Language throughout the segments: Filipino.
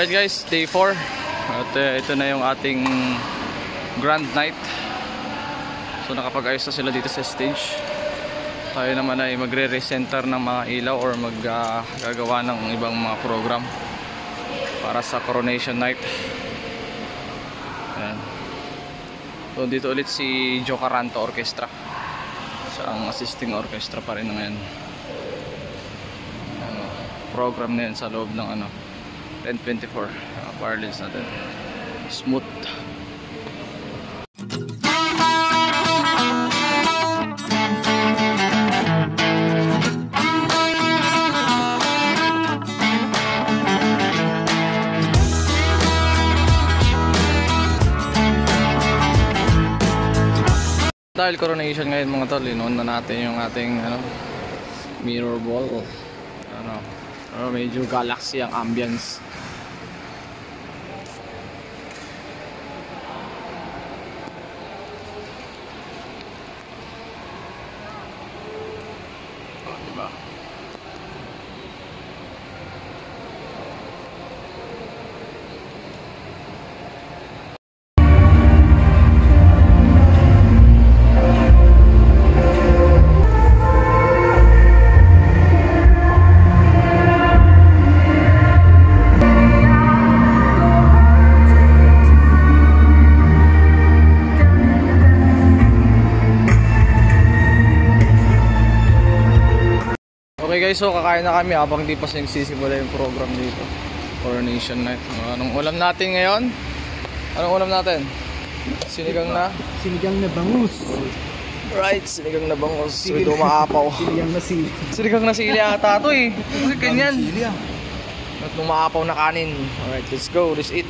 Alright guys, day 4. At ito na yung ating grand night. So nakapag-ayos na sila dito sa stage. Tayo naman ay magre-recenter ng mga ilaw or maggagawa ng ibang mga program para sa coronation night. Ayan. So dito ulit si Joe Caranto Orchestra. Siya ang assisting orchestra pa rin ngayon. Program na yan sa loob ng 1024 wireless natin. Smooth. Dahil coronation ngayon mga tol, inoon na natin yung ating mirror ball. Medyo galaxy ang ambience. Diba? Okay guys, so kakain na kami habang hindi pa nagsisimula yung program dito. Coronation night. Anong ulam natin ngayon? Anong ulam natin? Sinigang na bangus. Right, sinigang na bangus. So ito maapaw. Sinigang na sili. Sinigang na sili ata ito eh. Kasi ganyan. At nung maapaw na kanin. Alright, let's go, let's eat.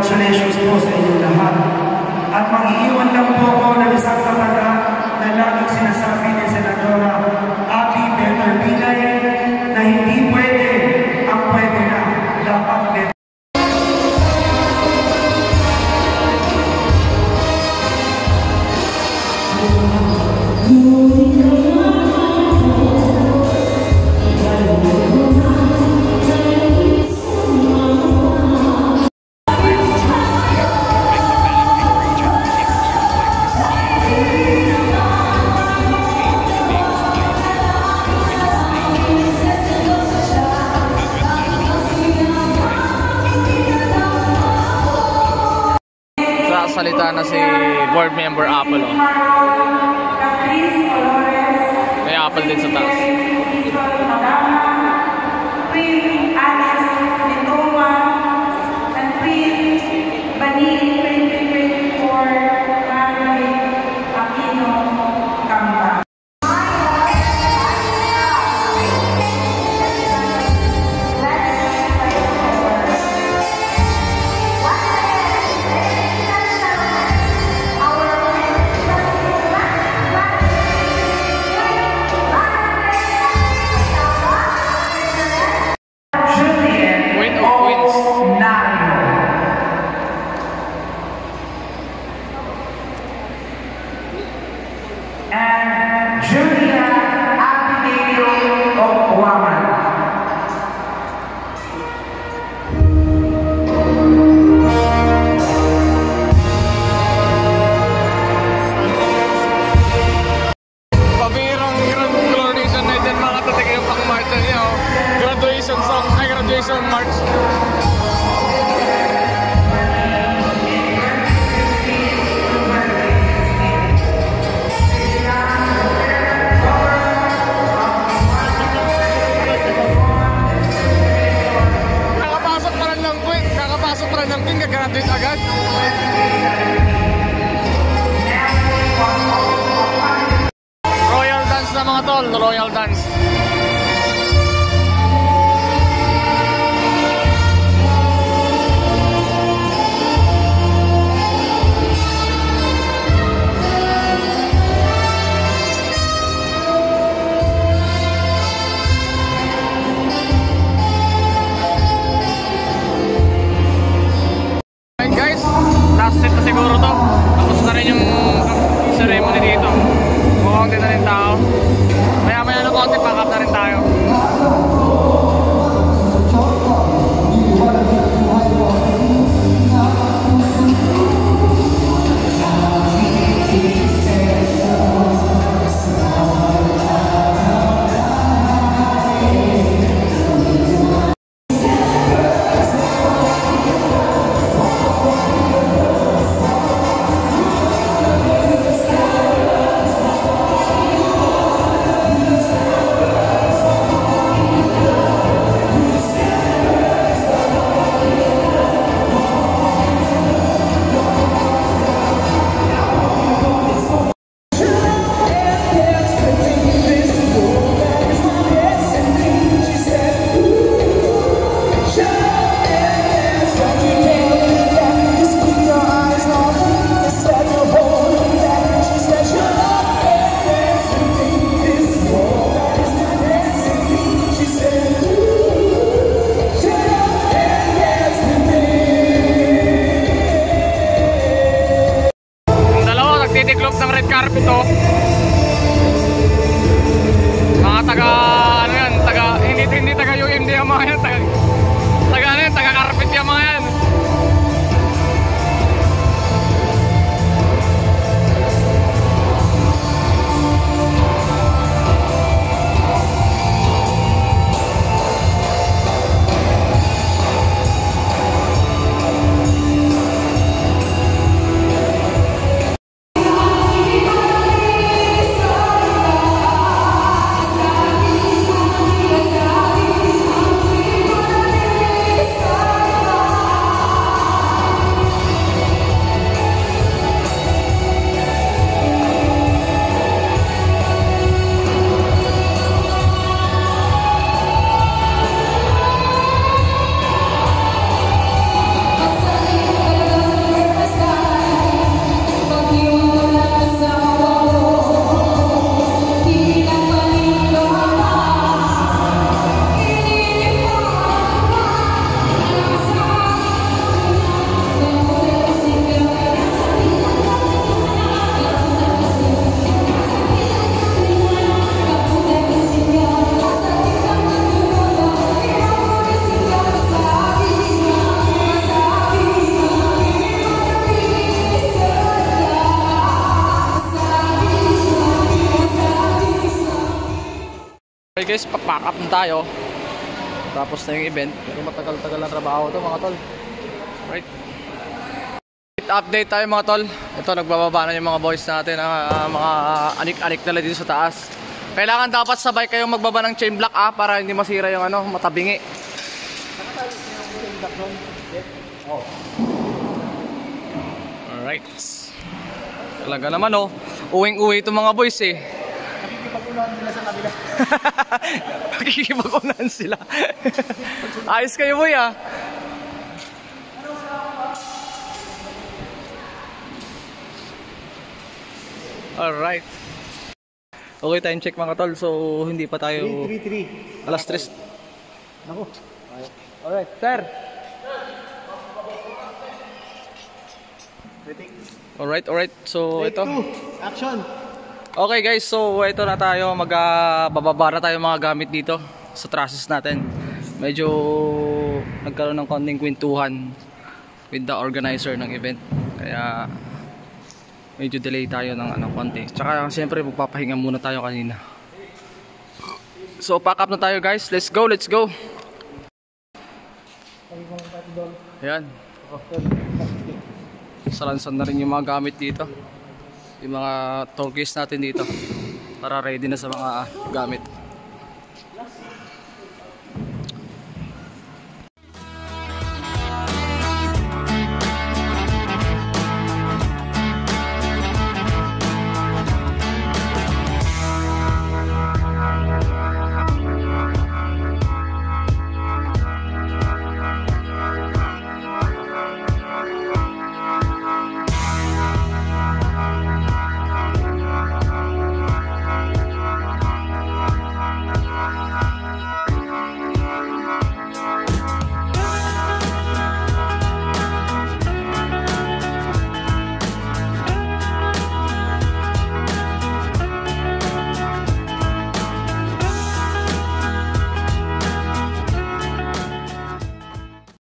congratulations po sa inyong lahat. At mag-iiwan lang po ako ng isang kataga na laging sinasabi ni Senadora Abby Better Pilay na hindi pwede ang pwede na, dapat better. Salita na si board member Apple. Oh. May Apple din sa taas. And Julia Abigail Okwaman. Pabirang graduation na dyan mga tatik yung pang-march niya. Graduation song, ay graduation march. Graduate agad. Royal dance na mga tol, royal dance. Last set na siguro to. Tapos na rin yung ceremony dito. Mukhang din na rin tao. Maya maya na konti, pack up na rin tayo. Titiklop ng red carpet to. Mga taga ano yan, hindi taga UMD yung mga yan, taga carpet yung mga yan. guys, pack up na tayo. Tapos na yung event. Pero matagal-tagal na trabaho to mga tol. Right. Update tayo mga tol. Ito, nagbababa na yung mga boys natin, mga anik-anik nila dito sa taas. Kailangan dapat sabay kayong magbaba ng chain block para hindi masira yung matabingi. Alright. Talaga naman uwing-uwi itong mga boys eh. Nakikipag-unahan sila sa kabila. Nakikipag-unahan sila. Ayos kayo boy Alright. Okay, time check mga tol. So, hindi pa tayo... 3. Alas 3. Naku. Alright, sir. Alright. So, Take ito. 2. Action. Okay guys, so ito na tayo. Bababa na tayo mga gamit dito sa trusses natin. Medyo nagkaroon ng konting kwentuhan with the organizer ng event. Kaya... medyo delay tayo ng konti. Tsaka siyempre magpapahinga muna tayo kanina. So pack up na tayo guys. Let's go. Ayan. Salansan na rin yung mga gamit dito. Yung mga toolkits natin dito. Para ready na sa mga gamit.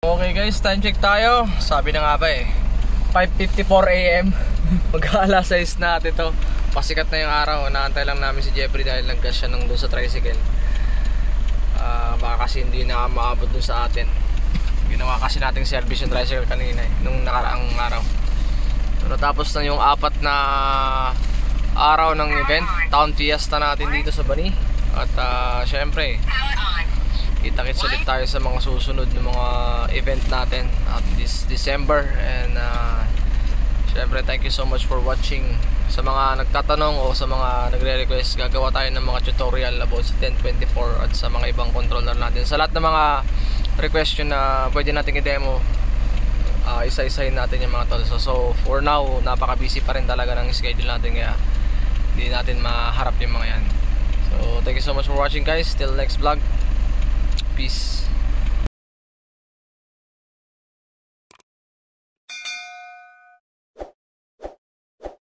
Okay guys, time check tayo. Sabi na nga ba 5:54 AM. Mag-aalas 6 na ito. Pasikat na yung araw. Naantay lang namin si Jeffrey dahil nag-gas siya doon sa tricycle. Baka kasi hindi na maabot doon sa atin. Ginawa kasi nating service yung tricycle kanina nung nakaraang araw. So, natapos na yung 4 na araw ng event. Town fiesta natin dito sa Bani. At syempre kita-kits ulit tayo sa mga susunod ng mga event natin at this December. And syempre thank you so much for watching. Sa mga nagtatanong o sa mga nagre-request, gagawa tayo ng mga tutorial about sa 1024 at sa mga ibang controller natin. Sa lahat ng mga request na pwede natin i-demo, isa-isahin natin yung mga tol. So for now, napaka-busy pa rin talaga ng schedule natin, kaya hindi natin maharap yung mga yan. So thank you so much for watching guys. Till next vlog.